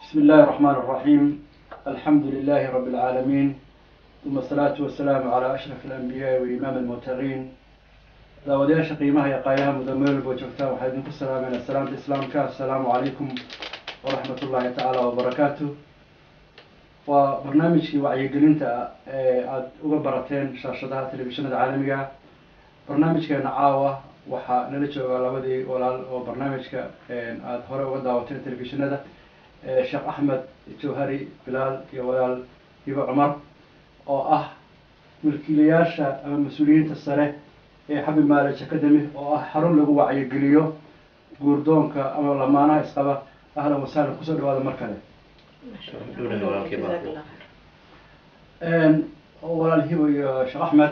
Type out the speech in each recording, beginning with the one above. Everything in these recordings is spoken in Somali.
بسم الله الرحمن الرحيم. الحمد لله رب العالمين، ثم الصلاة والسلام على أشرف الأنبياء وإمام المرسلين. داودياش قيمها يا قيام ودمير بوجهتا وحيدكم السلام على السلام الإسلام السلام عليكم ورحمة الله تعالى وبركاته. وبرنامج وعي قلنتا وبرتين شاشة تلفزيون العالمية. برنامج كان عاوة وحا نلجو على ودي وبرنامج كان هوري وداوتين تلفزيون هذا الشيخ أحمد جوهري بلال يا هبة عمر oo milkiilayaasha ama mas'uuliyiinta sare ee Happy Marriage Academy oo xarun lagu wacyigeliyo guurdoonka ama lamaanaha isqaba. ahlan wa sahlan kusoo dhawaada mar kale. walaal Hibo iyo Sheekh Axmed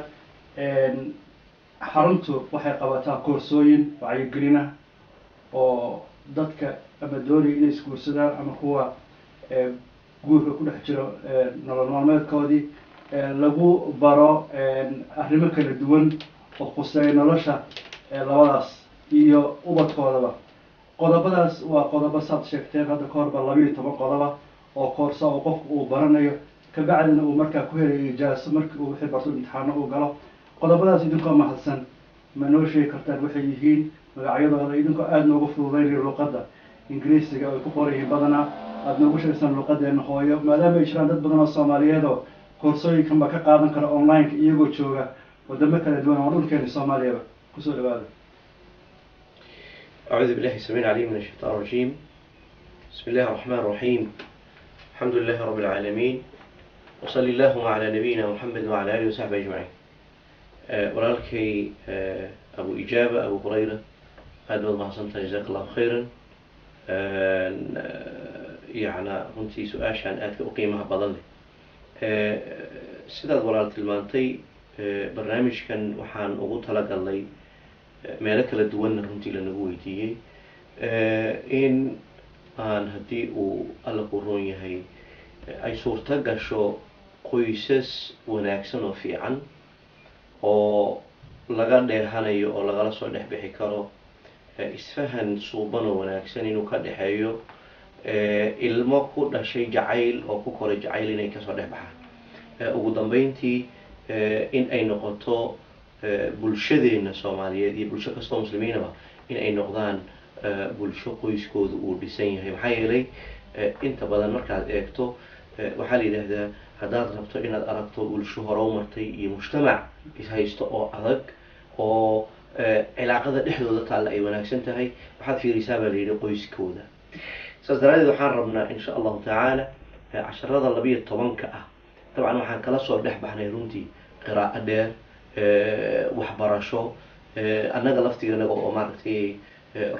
xaruntu waxay qabataa koorsooyin wacyigelin ah oo dadka ama doonaya inay isguursadaan ama kuwa guurka ku dhex jiro nolol maalmeedkoodii lagu baro arrimo kala duwan oo khuseeya nolosha labadaas iyo ubadkoodaba. qodobadaas waa qodobo saad sheegteen hadda ka horba 12 qodoba oo koorsa oo qofku uu baranayo kabacdina uu markaa ku helayo ijaaso markii uu wixii barto imtixaano uu galo. qodobadaas idinkoo mahadsan ma noo sheegi kartaan waxay yihiin magacyadooda idinkoo aad noogu fududeynaya luqadda ingiriisiga ay ku qorayeen badanaa aad noogu sheegsan luqadeena hooyo maadaama ay jiraan dad badan oo Soomaaliyeed oo koorsooyinkan ba ka qaadan kara online iyagoo jooga wadamo kala duwan oo dhulkeena Soomaaliyeed kusoo dhawaada. أعوذ بالله السميع العليم من الشيطان الرجيم. بسم الله الرحمن الرحيم. الحمد لله رب العالمين وصلى اللهم على نبينا محمد وعلى آله وصحبه أجمعين. ولكن أبو إجابة أبو هريرة هذا ما حصلت جزاك الله خيرا. يعني runtii su-aashaan aadka u qiimaha badan leh sidaad walaal tilmaantay barnaamijkan waxaan ugu talagalnay meelo kala duwanna runtii lanagu weydiiyey in aan haddii uu alla ku roon yahay ay suurto gasho qoysas wanaagsan oo fiican oo laga dheehanayo oo lagala soo dhex bixi karo isfahan suuban oo wanaagsan inuu ka dhexeeyo ilmo ku dhashay jacayl oo ku koray jacayl inay ka soo dhex baxaan ugu dambeyntii in ay noqoto bulshadeena Soomaaliyeed iyo bulsho kasta oo muslimiinaba in ay noqdaan bulsho qoyskoodu uu dhisan yahay. maxaa yeelay inta badan markaad eegto waxaa la yiraahdaa haddaad rabto inaad aragto bulsho horumartay iyo mujtamac is haysto oo adag oo cilaaqada dhexdooda taala ay wanaagsan tahay waxaad fiirisaa baa la yidhi qoyskooda. saas daraadeed waxaan rabnaa insha allahu tacaala casharada 12 ah dabcan waxaan kala soo dhex baxnay runtii qiraa'o dheer waxbarasho annaga laftigeena oo maaragtay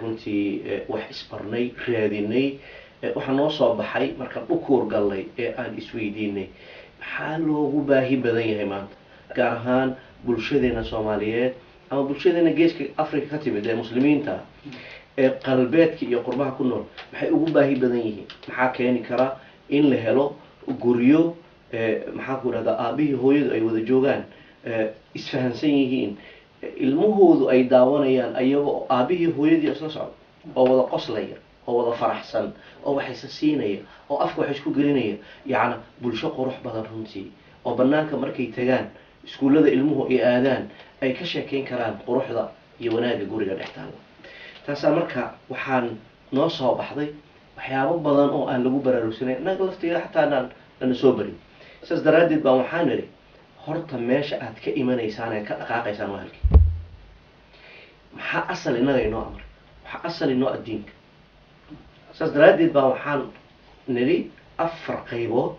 runtii wax isbarnay raadinay waxaan noo soo baxay markaan u koor galnay ee aan isweydiinay maxaa loogu baahi badan yahay maanta gaar ahaan bulshadeena Soomaaliyeed ama bulshadeena geeska Afrika ka timid ee muslimiinta qalbeedka iyo qurbaha ku nool maxay ugu baahi badan yihiin maxaa keeni kara in la helo guryo maxaa ku raada aabihii hooyadu ay wada joogaan isfahansan yihiin ilmahoodu ay daawanayaan ayagoo aabihii hooyadii isla socdo oo wada qoslaya oo wada faraxsan oo wax isa siinaya oo afka wax isku gelinaya yaana bulsho qurux badan runtii oo banaanka markay tagaan iskuulada ilmuhu ay aadaan ay ka sheekeyn karaan quruxda iyo wanaagga guriga dhextaala. taasa marka waxaan noo soo baxday waxyaabo badan oo aan lagu baraarugsanay naga laftiga xataa aan soo barin. saas daraadeed baan waxaan niri horta meesha aad ka imanaysaan ee ka dhaqaaqaysaan waa halkii maxaa asal inaga inoo amar waxa asal inoo addiinka. saas daraadeed baan waxaan niri 4 qaybood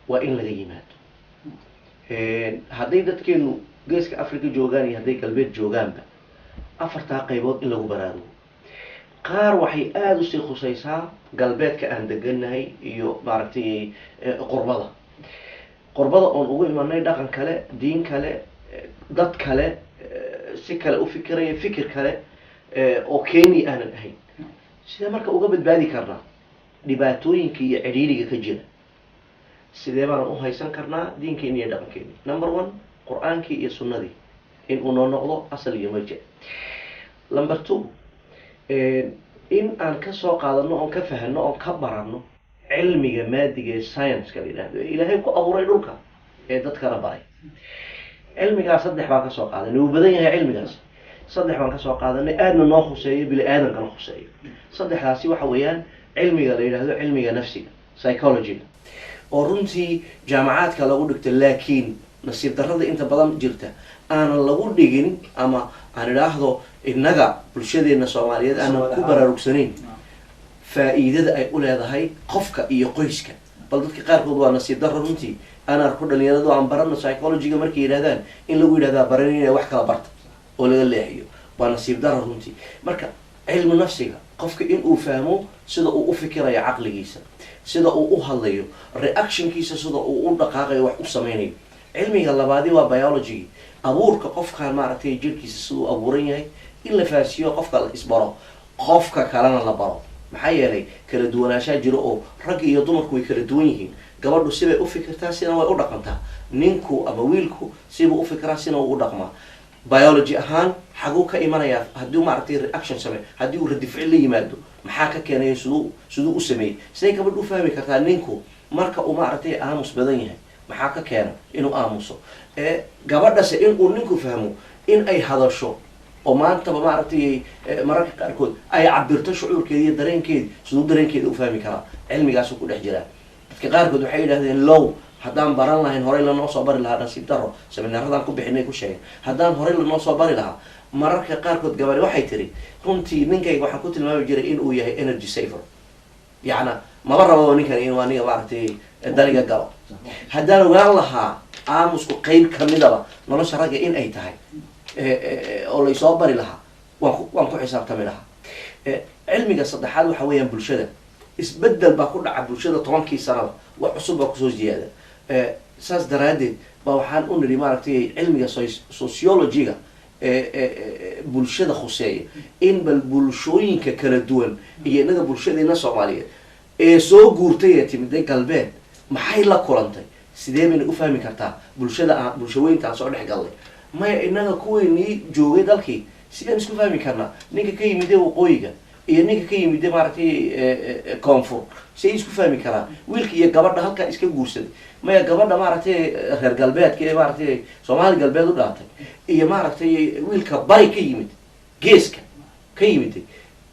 waa in laga yimaado hadday dadkeenu geeska Afrika joogaan iyo hadday galbeed joogaanba 4 qaybood in lagu baraarugo. qaar waxay aad u sii khusaysaa galbeedka aan deganahay iyo maaragtay qurbada oon ugu imanay dhaqan kale diin kale dad kale si kale u fikiraya fikir kale oo keeni aanan ahayn. sidee marka uga badbaadi karnaa dhibaatooyinka iyo ciriiriga ka jira sidee baan u haysan karnaa diinkeena iyo dhaqankeena. number 1 qur'aankii iyo sunnadii in uu noo noqdo asal iyo marjic. number 2 in aan ka soo qaadano oo ka fahanno oo ka baranno cilmiga maadiga ee science-ka la yidhahdo ee ilaahay ku abuuray dhulka ee dadkana baray. cilmigaas saddex baan kasoo qaadanay, wuu badan yahay cilmigaas. saddex baan kasoo qaadanay aadna noo khuseeyo bini aadamkana khuseeyo. saddexdaasi waxa weeyaan cilmiga la yidhahdo cilmiga nafsiga psychology-ga oo runtii jaamacaadka lagu dhigto, laakiin nasiib darrada inta badan jirta aanan lagu dhigin ama aan idhaahdo innaga bulshadeena Soomaaliyeed aanan ku baraarugsanayn faa'iidada ay u leedahay qofka iyo qoyska. bal dadka qaarkood waa nasiib darro runtii aan arko dhalinyaradu aan barano psychology-ga markay yidhahdaan in lagu yidhahdaa baran inay wax kala barta oo laga leexiyo, waa nasiib darro runtii. marka cilmi nafsiga qofka in uu fahmo sida uu u fikirayo caqligiisa, sida uu u hadlayo, reactionkiisa sida uu u dhaqaaqayo, wax u sameynayo. cilmiga labaadi waa biology, abuurka qofkan maaragtay jirkiisa siduu abuuran yahay in la faasiyo, qofka la isbaro, qofka kalena la baro. maxaa yeelay kala duwanaanshaa jiro oo rag iyo dumarku way kala duwan yihiin. gabadhu sibay u fikirtaa sina way u dhaqantaa, ninku ama wiilku sibuu u fikiraa sina uu u dhaqmaa. biology ahaan xaguu ka imanayaa haddii maaragtay reaction samey, haddii uu radi ficil la yimaado maxaa ka keenaya, siduu u sameeyey. siday gabadhu u fahmi kartaa ninku marka uu maaragtay aamus badan yahay maxaa ka keena inuu aamuso. gabadhase inuu ninku fahmo in ay hadasho oo maantaba maaragtay mararka qaarkood ay cabirto shucuurkeeda iyo dareenkeeda, siduu dareenkeeda u fahmi karaa. cilmigaasuu ku dhex jiraa. dadka qaarkood waxay yidhahdeen low haddaan baran lahayn horey lanoo soo bari lahaa, nasiib darro seminaaradan ku bixinay ku sheegeen, haddaan horey lanoo soo bari lahaa. mararka qaarkood gabadhi waxay tiri runtii ninkayga waxaan ku tilmaami jiray in uu yahay energy saver, yacna maba rababa ninkan inuu aniga maaragtay daliga galo. haddaan ogaan lahaa aamusku qeyb kamidaba nolosha ragga in ay tahay oo laysoo bari lahaa waan ku xisaabtami lahaa. cilmiga saddexaad waxa weeyaan bulshada. isbedel baa ku dhaca bulshada 10kii sanaba, wax cusub baa kusoo ziyaada. saas daraaddeed baa waxaan u nidhi maaragtay cilmiga sociology-ga bulshada khuseeya in bal bulshooyinka kala duwan iyo innaga bulshadeena Soomaaliyeed ee soo guurtay ee timiday galbeed maxay la kulantay, sidee bayna u fahmi kartaa bulshaweynta aan soo dhex gallay. maya innaga kuweynii joogay dalkii sidaan isku fahmi karnaa. ninka ka yimidee waqooyiga iyo ninka ka yimidee maaragtay koonfur siday isku fahmi karaan. wiilka iyo gabadha halkaa iska guursaday, maya gabadha maaragtay reer galbeedka ee maaragtay Soomaali galbeed u dhaatay iyo maaragtay wiilka bari ka yimid geeska ka yimiday,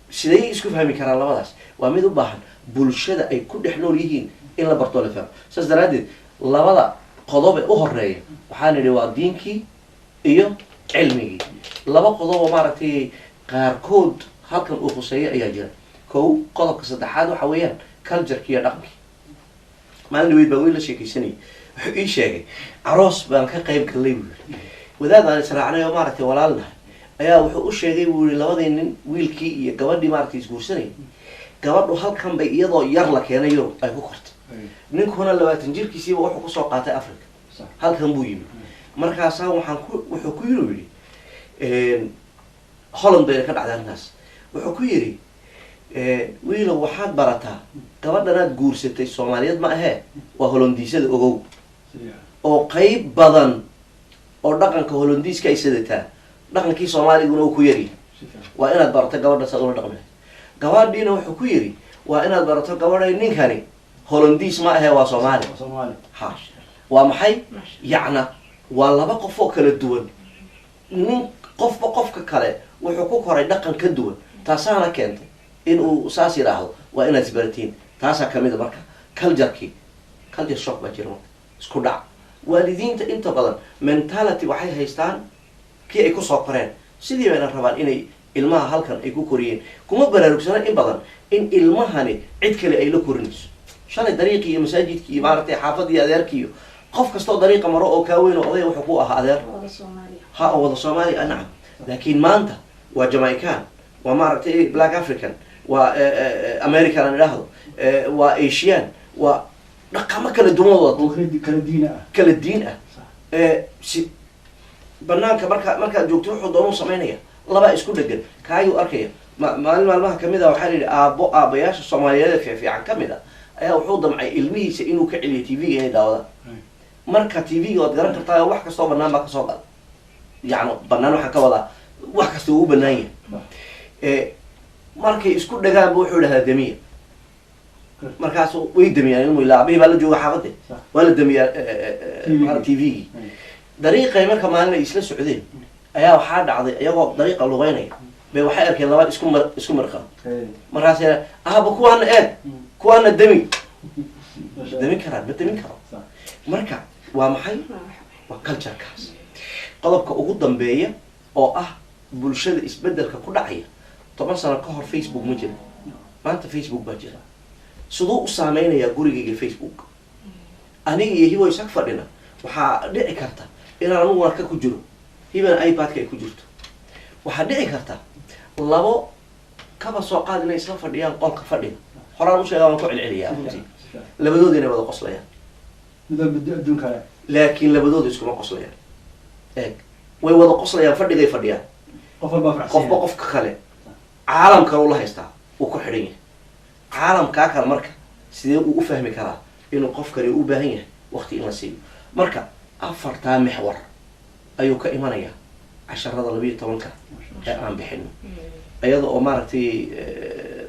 siday isku fahmi karaan labadaas. waa mid u baahan bulshada ay ku dhex nool yihiin in la barto la fahmo. saas daraaddeed labada qodob ee u horeeya waxaan idhi waa diinkii iyo cilmigii. laba qodob oo maaragtay qaarkood halkan uu khuseeyo ayaa jira. kow, qodobka saddexaad waxa weeyaan culture-ki iyo dhaqankii. maalin dhaweyd baa wiil la sheekaysanayay, wuxuu ii sheegay aroos baan ka qayb gallay buu yidhi. wadaad aan israacnay oo maaragtay walaalnahay ayaa wuxuu u sheegay buu yihi labadii nin, wiilkii iyo gabadhii maaragtay isguursanayay. gabadhu halkan bay iyadoo yar la keenay Yurub ay ku kortay, ninkuna 20 jirkiisiiba wuxuu kusoo qaatay Africa, halkan buu yimid. markaasaa wuxuu ku yidhi Holland bay ka dhacday arrintaas. wuxuu ku yidhi wiilow waxaad barataa gabadhanaad guursatay Soomaaliyeed ma ahee waa Hollandiisada ogow, oo qayb badan oo dhaqanka Hollandiiska ay sidataa dhaqankii Soomaaliguna uu ku yari. waa inaad barato gabadha saad ula dhaqmi. gabadhiina wuxuu ku yidhi waa inaad barato gabadhay ninkani Hollandiis ma ahee waa Soomaali. ha waa maxay yacna waa laba qof oo kala duwan. nin qofba qofka kale wuxuu ku koray dhaqan ka duwan, taasaana keentay inuu saas yidhaahdo waa inaad isbaratiin. taasaa kamid a marka culture shock baa jira marka isku dhac. waalidiinta inta badan mentality waxay haystaan kii ay kusoo koreen, sidii bayna rabaan inay ilmaha halkan ay ku koriyeen. kuma baraarugsana in badan in ilmahani cid kale ay la korinayso. shalay dariiqii iyo masaajidkii iyo maaragtay xaafadii adeerkii iyo qof kastoo dariiqa maro oo kaa weyn oo oday wuxuu ku ahaa adeer ha oo wada Soomaali nacam. laakiin maanta waa Jamaican, waa maaragtay Black African, waa American aan idhaahdo, waa Asian, waa dhaqamo kala duwan kala diin ah. si banaanka markaad joogto wuxuu doonuu samaynaya laba isku dhegan kaayuu arkaya. maalmaha kamid a waxaa la yidhi aabbayaasha Soomaaliyeed fiican kamid a ayaa wuxuu damcay ilmihiisa inuu ka celiyo TV-ga inay daawadaan. marka TV-ga waad garan kartaa wax kastoo banaan baa kasoo gala. yacni banaan waxaan ka wadaa wax kasta uu u banaan yahay. markay isku dhagaanba wuxuu dhahaa damiya markaasuu way damiyaan inuu ilaa aabihii baa la jooga xaafadde waa la damiyaa t v dariiqay marka maalin ay isla socdeen ayaa waxaa dhacday iyagoo dariiqa lugeynaya bay waxay arkeen laba isku marqa markaasina ahaba kuwaana eeg kuwaana dami damin karaan ma damin karo marka waa maxay waa culturekaas qodobka ugu dambeeya oo ah bulshada isbedelka ku dhacaya 10 sano ka hor Facebook ma jiro maanta Facebook baa jira sidoo u saameynayaa gurigayga Facebook aniga iyo hibo isag fadhina waxaa dhici karta inaan anigu warka ku jiro hiban iPad-ka ay ku jirto waxaa dhici karta labo kaba soo qaad inay isla fadhiyaan qolka fadhiga horaan u sheegaa waan ku celceliyaa labadood inay wada qoslayaan adduunka laakiin labadood iskuma qoslayaan eeg way wada qoslayaan fadhigay fadhiyaan qofba qofka kale caalam kale ula haystaa uu ku xidhan yahay caalamkaa kale marka sidee uu u fahmi karaa inuu qof kale u baahan yahay waqti in la siiyo marka afartaa mixwar ayuu ka imanayaa casharada 12 ee aan bixino iyada oo maaragtay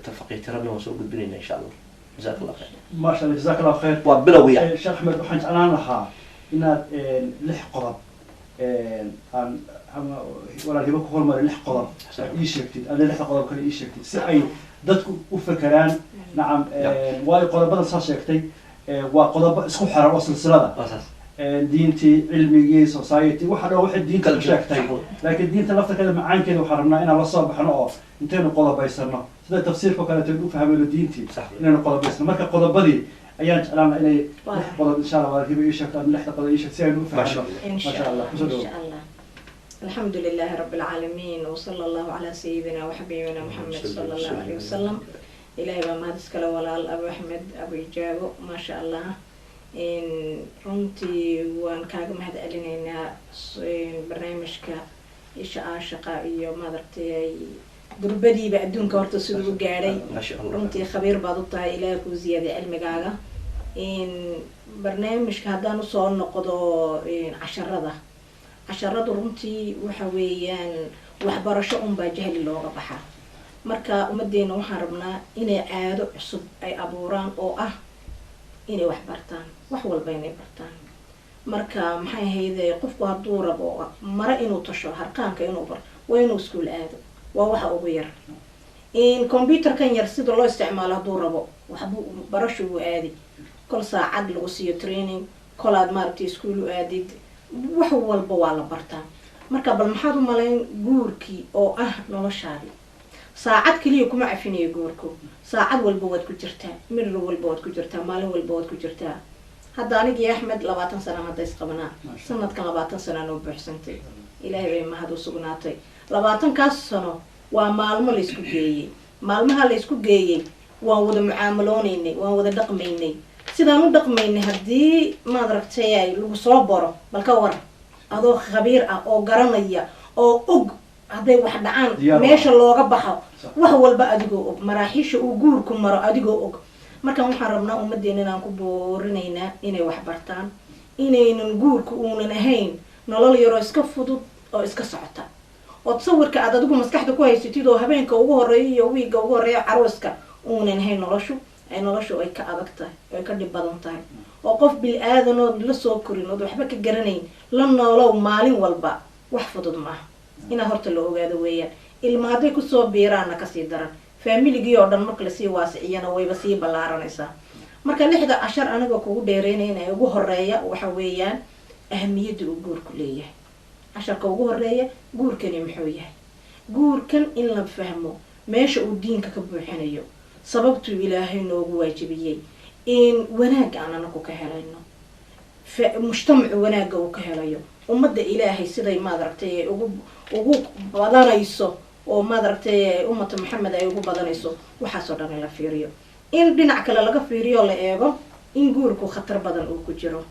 tafaqiitirana waan soo gudbinayna insha Allah جزاك الله خير ما شاء الله جزاك الله خير وبلوي شيخ أحمد waxaan jeclaan lahaa inaad 6 qodob ama walaal hibo ku hormar 6 qodob ii sheegtid aad 6 qodob kale ii sheegtid si ay dadku u fakaraan nacam way qodobadan soo sheegtay waa qodob isku xiran oo silsilada diintii cilmigii society waxa dhow waxa diinta ku sheegtay laakiin diinta lafteeda macaankeeda waxaan rabnaa inaan la soo baxno oo intaynu qodobaysano sida tafsiirka kale inuu fahmayno diintii inaynu qodobaysano marka qodobadii ayaan jeclaanaa inay qodob insha Allah waa hibo ii sheegto ama 6 qodob ii sheegto si aynu u fahmno إن شاء الله الحمد لله رب العالمين وصلى الله على سيدنا وحبيبنا محمد صلى الله عليه وسلم إلهي بما هذا ولا أبو أحمد أبو إجابة ما شاء الله إن رمتي وأن كاجم هذا ألينا برنامجك إيش شقائي وما درتي قربدي بعدون كورت سلوك جاري رمتي خبير بعض الطاي إلى كوزيادة علم جاجا إن برنامجك هذا نصور نقضه عشرة runtii waxa weeyaan waxbarasho un baa jahli looga baxaa marka umadeena waxaan rabnaa inay caado cusub ay abuuraan oo ah inay wax bartaan wax walba inay bartaan marka maxay hayday qofku hadduu rabo mara inuu tasho harqaanka inuu bar waa inuu iskuul aado waa waxa ugu yar in computerkan yar sida loo isticmaalo hadduu rabo waxbuu barasho uu aadi kol saacad lagu siiyo training kol aad maaragtay iskuul u aadid wax walba waa la bartaa marka bal maxaad u malayn guurkii oo ah noloshaadi saacad kaliya kuma cafinayo guurku saacad walba waad ku jirtaa mir walba waad ku jirtaa maalin walba waad ku jirtaa hadda aniga Axmed 20 sano hadda isqabnaa sanadkan 20 sano noo buuxsantay ilaahay bay mahad u sugnaatay 20 kaas sano waa maalmo la isku geeyay maalmaha la isku geeyay waan wada mucaamaloonay waan wada dhaqmaynay sidaan u dhaqmaynay hadii ma aragtay ay lagu soo baro balka war adoo khabiir ah oo garanaya oo og haday wax dhacaan meesha looga baxo wax walba adigoo og maraaxiisha uu guurku maro adigoo og marka waxaan rabnaa umadeena inaan ku boorinaynaa inay wax bartaan inaynan guurku uunan ahayn nolol yar oo iska fudud oo iska socota oo sawirka aad adigu maskaxda ku haysatid oo habeenka ugu horeeyo iyo wiiga ugu horeeyo carooska uunan ahayn noloshu ay noloshu ay ka adag tahay ay ka dhib badan tahay oo qof bil aadan oo la soo korin oo waxba ka garanayn la noolow maalin walba wax fudud ma ina horta la ogaado weeyaan ilma haday ku soo biiraana ka sii daran family-gii oo dhan marka la sii waasiciyana wayba sii balaaranaysaa marka 6 cashar aniga kugu dheereynayna ay ugu horeeya waxa weeyaan ahamiyada uu guurku leeyahay casharka ugu horeeya guurkani muxuu yahay guurkan in la fahmo meesha uu diinka ka buuxinayo sababtu ilaahay noogu waajibiyay in wanaag aan anagu ka helayno mujtamac wanaag uu ka helayo ummadda ilaahay siday ma aragtay ugu badanayso oo ma aragtay ummadda Maxamed ay ugu badanayso waxa soo dhan la fiiriyo in dhinac kale laga fiiriyo la eego in guurku khatar badan uu ku jiro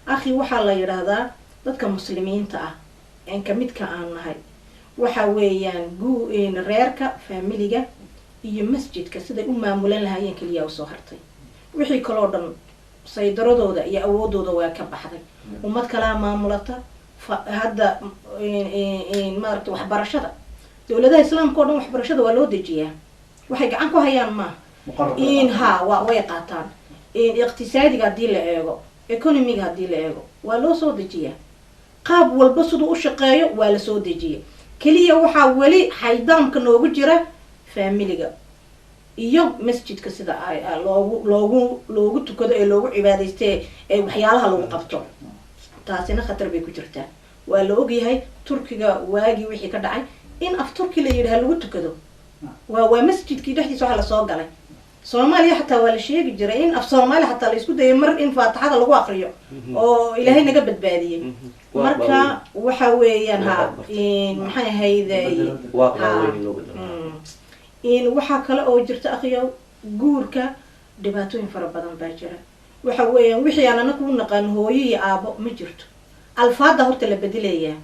akhi waxa la yiraahdaa dadka muslimiinta ah in kamidka aan nahay waxa weeyaan reerka familiga iyo masjidka siday u maamulan lahaayeen kaliya soo hartay wixii kale oo dhan saydaradooda iyo awoodooda waa ka baxday ummad kala maamulata hadda maaragtay waxbarashada dawladaha islaamka oo dhan waxbarashada waa loo dejiyaa waxay gacan ku hayaan ma إن ها ويقاتان إن اقتصادي قاعدين لأيجو economy قاعدين لأيجو ولا صوت جيه قاب والبصدو وشقايو ولا صوت جيه كلية وحولي حيدام كانوا بجرا فاميليا iyo masjidka sida ay loogu tukado ee loogu cibaadaystay ee waxyaalaha lagu qabto taasina khatar bay ku jirtaa waa la ogyahay Turkiga waagi wixii ka dhacay in af Turki la yiraahdo lagu tukado waa masjidkii dhexdiisa waxa la soo galay Soomaaliya xataa waa la sheegi jiray in af Soomaaliya xataa la isku dayay mar in faataxada lagu aqriyo oo Ilaahay naga badbaadiyay marka waxa weeyaan maxay hayday in waxa kale oo jirta akhiyo guurka dhibaatooyin fara badan baa jira waxa weeyaan wixii aanana ku naqaan hooyo iyo aabo ma jirto alfaada horta la bedelayaa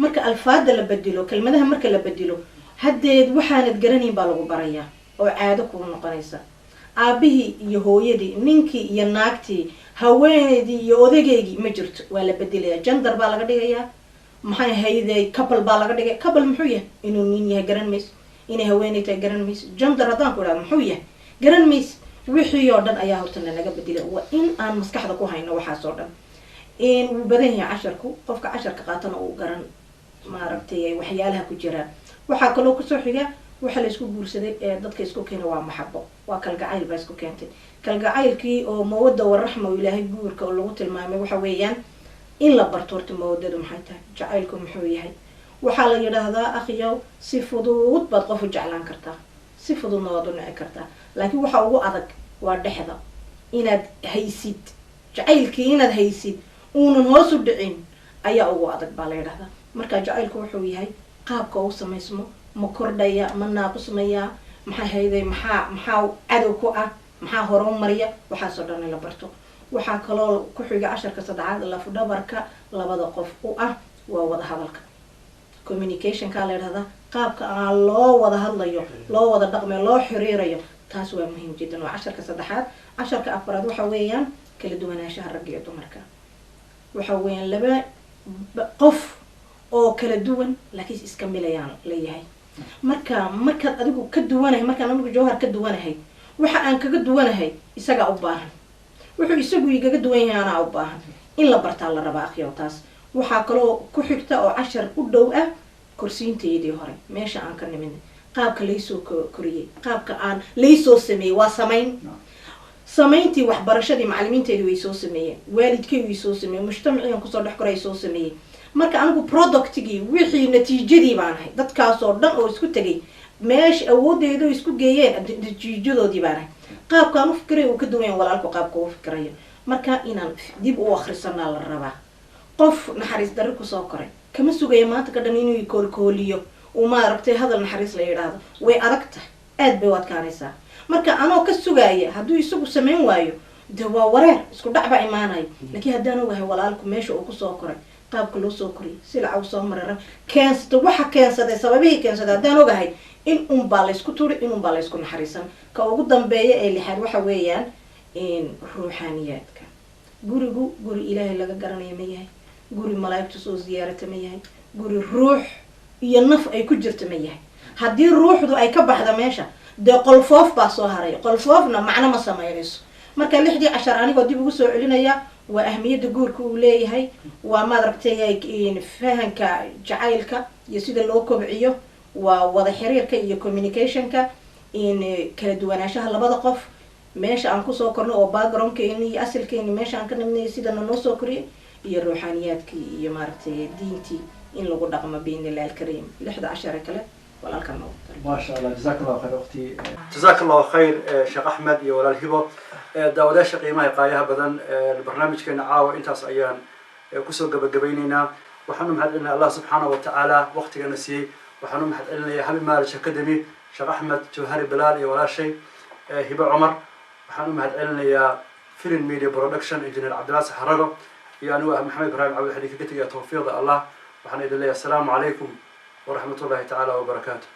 marka alfaada la bedelo kelmadaha marka la bedelo hadeed waxaanad garanayn baa lagu barayaa oo caado ku noqonaysa aabihii iyo hooyadii ninkii iyo naagtii haweeneydii iyo odageygii ma jirto waa la bedelayaa gender baa laga dhigayaa maxay hayday couple baa laga dhigay couple muxuu yahay inuu nin yahay garan mayso inay haweeneyda garan mayso gender hadaan ku dhaado muxuu yahay garan mayso wixii oo dhan ayaa horta naga bedelay waa in aan maskaxda ku hayno waxa soo dhan in uu badan yahay casharku qofka casharka qaatana uu garan ma aragtay waxyaalaha ku jira waxa kale oo ku soo xiga waxa la isku guursaday ee dadka isku keenay waa maxabo waa kalgacayl baa isku keentay kalgacaylkii oo mawada waraxmo Ilaahay guurka oo lagu tilmaamay waxa weeyaan in la barto horta mawadadu maxay tahay jacaylku muxuu yahay waxa la yiraahdaa akhiyow si fudud baad qof u jeclaan kartaa si fududna waad u nici kartaa laakiin waxa ugu adag waa dhexda inaad haysid jacaylkii inaad haysid uunan hoos u dhicin ayaa ugu adag baa la yiraahdaa marka jacaylku wuxuu yahay qaabka uu sameysmo ma kordhaya ma naaqusmaya maxay hayday maxaa cadow ku ah maxaa horumariya waxa soo dhan la barto waxa kaloo ku xiga casharka saddexaad la fudhabarka labada qof u ah waa wada hadalka communication ka la yiraahdaa qaabka aan loo wada hadlayo loo wada dhaqmo loo xiriirayo taas waa muhiim jiddan waa casharka saddexaad casharka afraad waxa weeyaan kala duwanaanshaha rag iyo dumarka waxa weeyaan laba qof oo kala duwan laakiin iska milayaan leeyahay marka adigu ka duwanahay marka anigu jawhar ka duwanahay waxa aan kaga duwanahay isaga u baahan wuxuu isagu iga duwan yahay ana u baahan in la bartaa la rabaa akhiyo taas waxa kaloo ku xigta oo cashar u dhow ah kursiinteedii hore meesha aan ka nimin qaabka leysoo koriyay qaabka aan leysoo sameeyay waa samayntii waxbarashadii macallimiinteedii way soo sameeyeen waalidkay way soo sameeyeen mujtamaciyan ku soo dhex koray soo sameeyay marka anigu productigi wixii natiijadii baan ahay dadkaas oo dhan oo isku tagay meesh awoodeedu isku geeyeen natiijadoodii baan ahay qaabkaan u fikiray uu ka duwan walaalku qaabka uu fikirayo marka inaan dib u akhrisanaa la rabaa qof naxariis darro ku soo koray kama sugaya maanta ka dhan inuu koolkooliyo oo ma aragtay hadal naxariis la yiraahdo way adagta aad bay wadkaanaysaa marka anoo ka sugaya hadduu isagu sameyn waayo de waa wareer isku dhac baa imaanay laakiin haddaan ogahay walaalku meesha uu ku soo koray qaabka loo soo koriyay sila uu soo maray keensato waxa keensaday sababihii keensaday haddaan ogahay in baa la isku tuuri in baa la isku naxariisan ka ugu dambeeya ee lixaad waxa weeyaan in ruuxaaniyaadka guri Ilaahay laga garanayo ma yahay guri malaa'igtu soo ziyaarata ma yahay guri ruux iyo naf ay ku jirto ma yahay haddii ruuxdu ay ka baxdo meesha de qolfoof baa soo haray qolfoofna macna ma sameeyayso marka 6 anigoo dib ugu soo celinaya waa ahmiyada guurka uu leeyahay waa ma aragtay in fahanka jacaylka iyo sida loo kobciyo waa wada xiriirka iyo communicationka in kala duwanaanshaha labada qof meesha aan ku soo korno oo backgroundka iyo asalkeena meesha aan ka nimnay sida noo soo koriyay iyo ruuxaaniyaadkii iyo ma aragtay diintii in lagu dhaqmo biinilal kareem 16 kale walaalkan ما شاء الله جزاك الله خير اختي جزاك الله خير شيخ احمد يا ولا الهبه داوداش قيمه قايها بدن البرنامج كان عاوه انتاس ايان كسو غبغبينينا waxaanu mahadcelinaynaa Allah subhanahu wa ta'ala waqtiga nasiy waxaanu mahadcelinayaa hal maal shakadami Sheikh Ahmed Jawhari Bilal iyo walaashay Hiba Umar waxaanu mahadcelinayaa Film Media Production Engineer Abdulaziz Harago iyo anigu Maxamed Ibrahim Abdi Xadiid ka tagay tawfiiqda Allah waxaan idin leeyahay assalaamu alaykum ورحمة الله تعالى وبركاته.